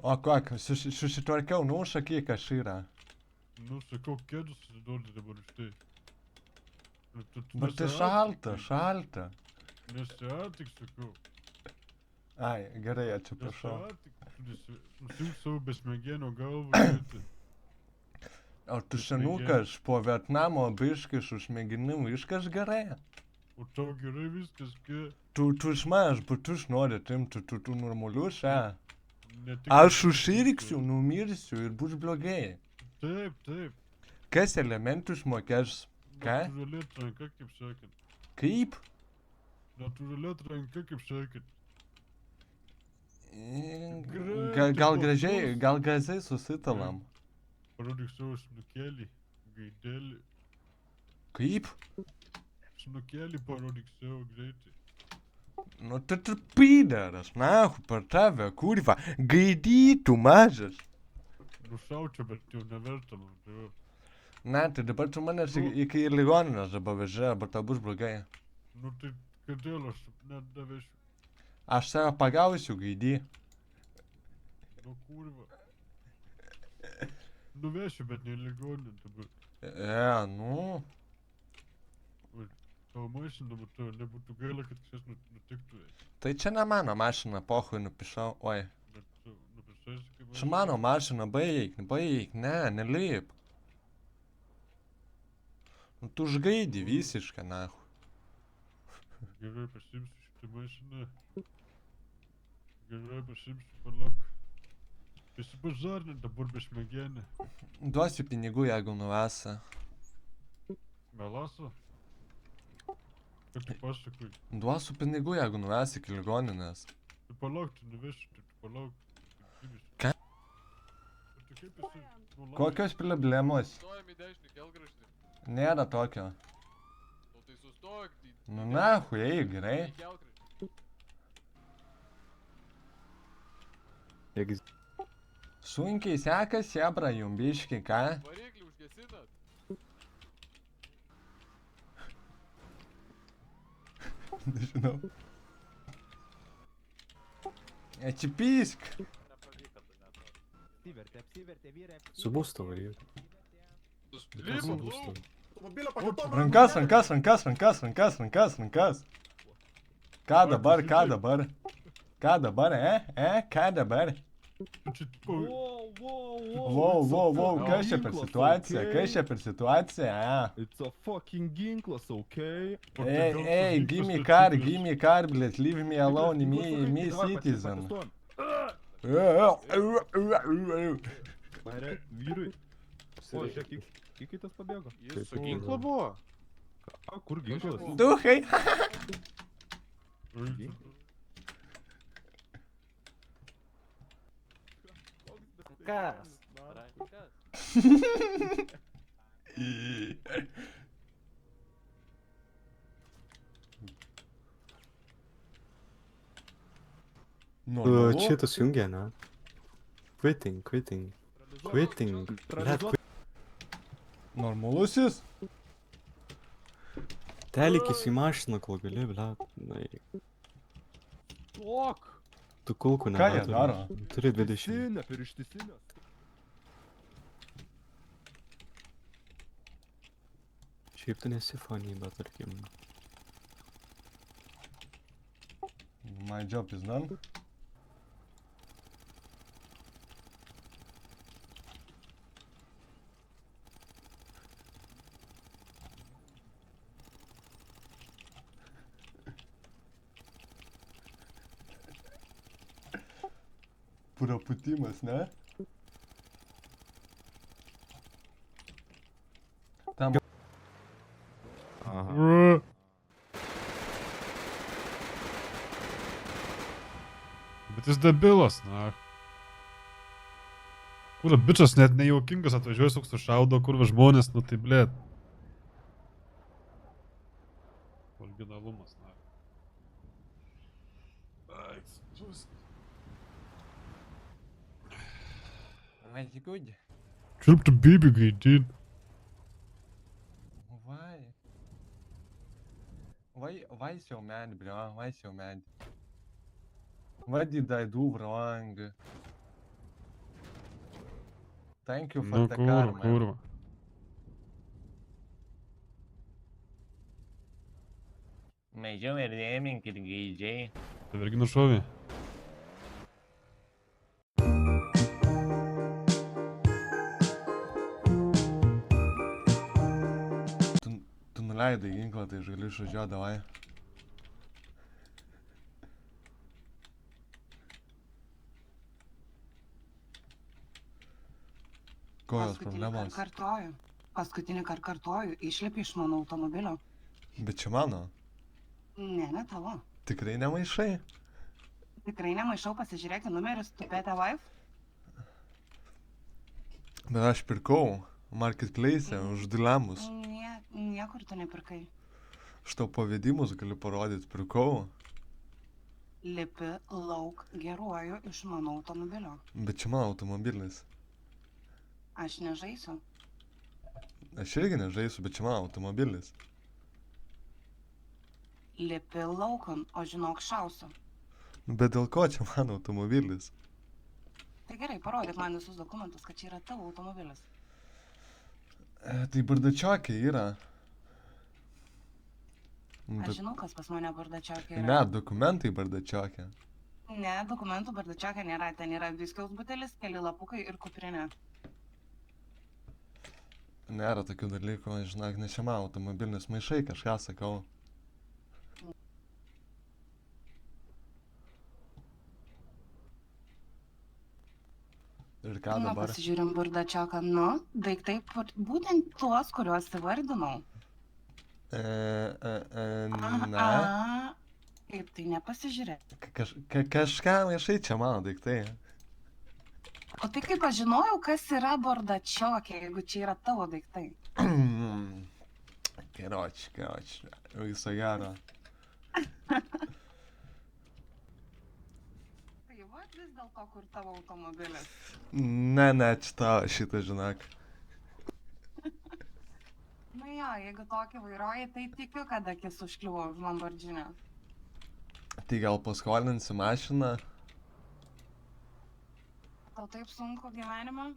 O ką, susitvarkiau, nu sakyk, kas yra. Nu, sakau, kėdus susidurti dabar už tai. Bet tai šalta, šalta. Nesiartik, sakau. Ai, gerai, atsiprašau. Nesiartik. Nusimk savo besmegenio galvą, žiūrėti. O tu senukas po Vietnamo biškai su smegenim viskas gerai? O tau gerai viskas, ką? Tu žmonės batus nori atimti, tu normalius, Ne tik- Aš susirgsiu, numirsiu ir bus blogai. Taip, taip. Kas elementus mokės? Ką? Natūrali atranka, kaip sakant. Kaip? Natūrali atranka, kaip sakant. Gal gražiai susitalam. Parodyk savo snukėlį, gaidelį. Kaip? Snukėlį parodyk savo greitai. Nu tu pydaras, nahu, per tave, kurva. Gaidytų mažas. Nušaučiau, bet jau neverta man. Tai va. Na, tai dabar tu manęs iki ligoninės dabar veži, arba tau bus blogai. Nu tai kodėl aš net davešiu? Aš save pagausiu, gaidy. Nu kurva. Nuvešiu, bet ne ligoninę dabar. Nu. Tavo mašina, matau, nebūtų gaila, kad kažkas nutiktų. Tai čia ne mano mašina, pohui nupišau, oi. Bet tu nupisaisi kaip... Čia mano mašina, baig, ne, nelyp. Nu tu žgaidi visiškai, nahu. Gerai, pasimsiu šitą mašiną. Gerai, pasimsiu, palauk. Pasibažarnė dabar besmegenė. Duosiu pinigų, jeigu nuvesi. Melasa? Ką tu pasakai? Duosiu pinigų, jeigu nuvesi iki ligoninės. Tai palauk, tu nuveši, tai tu palauk. Ką? Tai kaip esi? Kokios problemos? Stojam į dešinį kelkraštį. Nėra tokio. Nu tai sustok, tai... Nu nahu, eik, gerai. Į kelkraštį. Sunkiai sekasi, jebra, jum biški, ką? Variklį užgesinat. Nežinau. Atsipysk. Subūsto varyt. Susplymo, Subūsto. Rankas. Ką dabar? Ką dabar, Ką dabar? Čia tipo... Wow, kas čia per situacija, It's a fucking ginklas, okay? Hey, give me car, blядь, leave me alone, me citizen. Mare, vyrai. O, žiūrėk, kiek tas pabėgo? Jis su ginklu buvo. A, kur ginklas? Duhai. Kas? Šitas jungia, ne? Quitting. Blet, Normalusis? telikis į mašiną, kol gali, blet. Tok! Tu kulkų Ką jie nebeturi. daro? Turi 20. Ištinė, per ištisinės. Šiaip tu nesi funny, bet tarkim. My job is done. Prapūtimas, ne? Tam. Bet jis debilas, na. Kurva, bičas net nejaukingas atvažiuoja, toks sušaudo, kurva žmonės, nu tai blėt. Originalumas, na. Ai, sus. What's good? Čiulptų baby gaidin. Why so mad, bro? Why so mad? What did I do wrong? Thank you for Nu, the kurva, car, man. kurva. Mažiau ir rėminkit gaidžiai. Tai irgi nušovė. Tu nuleidai ginklą, tai aš galiu išvažiuoti, davai. Kokios problemos? Paskutinį kartą kartoju, išlipi iš mano automobilio. Bet čia mano. Ne tavo. Tikrai nemaišai? Tikrai nemaišau, pasižiūrėk į numerius, tupėte wife. Bet aš pirkau marketplace už dilemus. Niekur tu nepirkai. Aš tau pavedimus galiu parodyti, pirkau. Lipi lauk geruoju iš mano automobilio. Bet čia mano automobilis. Aš nežaisiu. Aš irgi nežaisiu, bet čia mano automobilis. Lipi laukan, o žinok šausiu. Bet dėl ko čia mano automobilis? Tai gerai, parodyk man visus dokumentus, kad čia yra tavo automobilis. Tai bardačiokiai yra. Aš žinau, kas pas mane bardačiokė Ne, yra. dokumentai bardačiokiai. Ne, dokumentų bardačiokė nėra. Ten yra viskiaus butelis, keli lapukai ir kuprinė. Nėra tokių dalykų, žinok, ne čia mano automobilis, maišai kažką sakau. Ir ką Nu, dabar? pasižiūrim bardačioką. Nu, daiktai būtent tuos, kuriuos įvardinau. Ne. Kaip tai nepasižiūrėk. Kažką maišai čia mano daiktai. O tai kaip aš žinojau, kas yra bardačiokė, jeigu čia yra tavo daiktai. Keroč. Viso gero. Tai va, vis dėlto, kur tavo automobilis. Ne, čia tavo šitą, žinok. Na jo, jeigu tokį vairuoji, tai tikiu, kad akis užkliuvo už Lamborghini. Tai gal paskolinsi mašiną? Tau taip sunku gyvenime?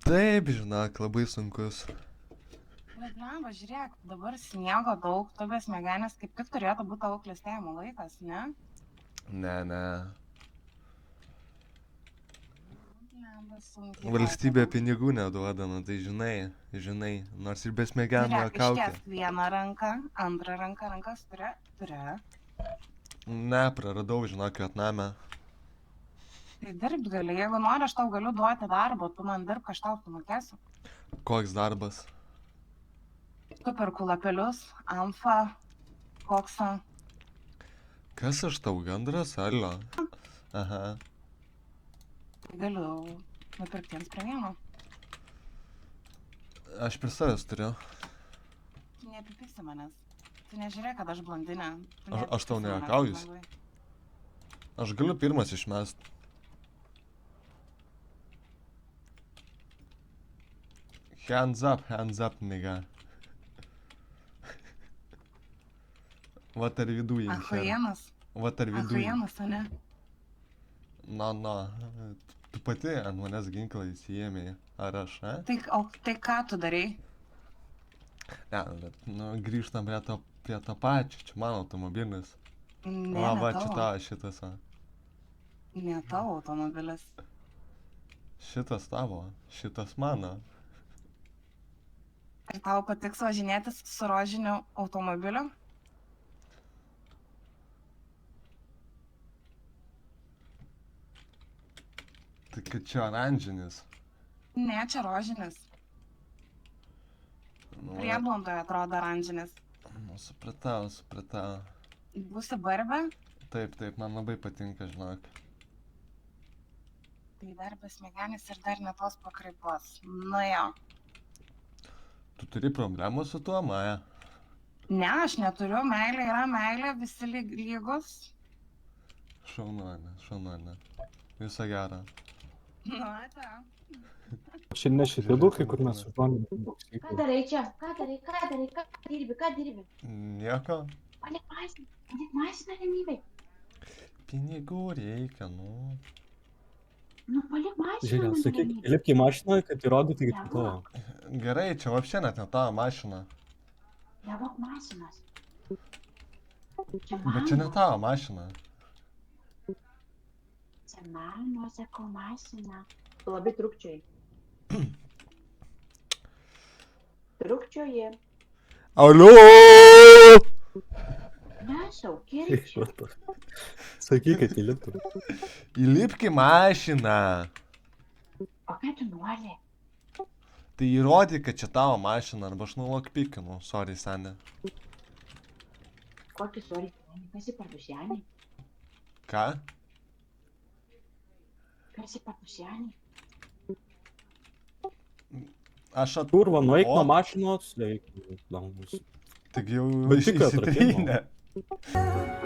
Taip, žinok, labai sunkus. Bet lemba, žiūrėk, dabar sniego daug, tu be smegenės kaip tik turėtų būti tavo klestėjimo laikas, ne? Ne. Lemba, sunkiai. Valstybė pinigų neduoda, nu tai žinai, nors ir besmegenio Žiūrėk, kaukė. ištiesk vieną ranką, antrą ranką, rankas turi. Ne, praradau, žinok, Vietname. Tai dirbt gali, jeigu nori, aš tau galiu duoti darbo, tu man dirbk, aš tau sumokėsiu. Koks darbas? Tu perku lapelius, amfą, koksą. Kas aš tau gandras, alio? Aha. Tai galiu nupirkti jiems prie vieno. Aš prie savęs turiu. Tu neapipyksi manęs. Tu nežiūrėk, kad aš blondinė. Tu Aš tau neapipyksi manęs nejuokauju. lengvai. Aš galiu pirmas išmest. Hands up, nigga. Vat ar viduj išėjo. Achuienas. Vat ar viduj. Achuienas, o ne? Na. Tu pati ant manęs ginklą įsijėmėjai. Ar aš, ne? Tai ką tu darai? Ne, bet, grįžtam prie to pačio. Čia mano automobilis. Ne, Va, ne čia tavo. tavo šitas. Ne tavo automobilis. Šitas tavo, šitas mano. Ir tau patiks važinėtis su rožiniu automobiliu? Tai kad čia oranžinis. Ne, čia rožinis. Nu, Prieblondoje atrodo oranžinis. supratau. Būsi barbė? Taip, man labai patinka, žinok. Tai dar besmegenis ir dar ne tos pakraipos. Nu jo. Tu turi problemų su tuo, Maja? Ne, aš neturiu. Meilė yra meilė, visi lygus. Šaunuolė. Viso gero. Nu, ate. Čia ne šitie dukai, kur mes su žmonėm boksykų. Ką darai čia? Ką dirbi? Nieko. Palik mašiną, ramybėj. Pinigų reikia, nu. Nu, palik mašiną. Žiūrėk, man sakyk, ramybę. įlipk į mašiną, kad įrodyti, kad tai tavo. Gerai, čia вообще net ne tavo mašina. Nevok mašinos. Čia Bet čia ne mano. tavo mašina. Čia mano, sakau, mašina. Tu labai trukčiai. Trukčioji. Alio! Nešau, kirčiu. Sakyk, kad įliptų. Įlipk į mašiną. O ką tu nori? Tai įrodyk, kad čia tavo mašina, arba aš nulokpikinu. Sorry, senė. Kokį sorį? Kas į pardušianį? Ką? Kas į pardušianį? Aš Kurva, nueik O. nuo mašinos, eik. Taigi jau Bet tik atrakinau. išsitrynė.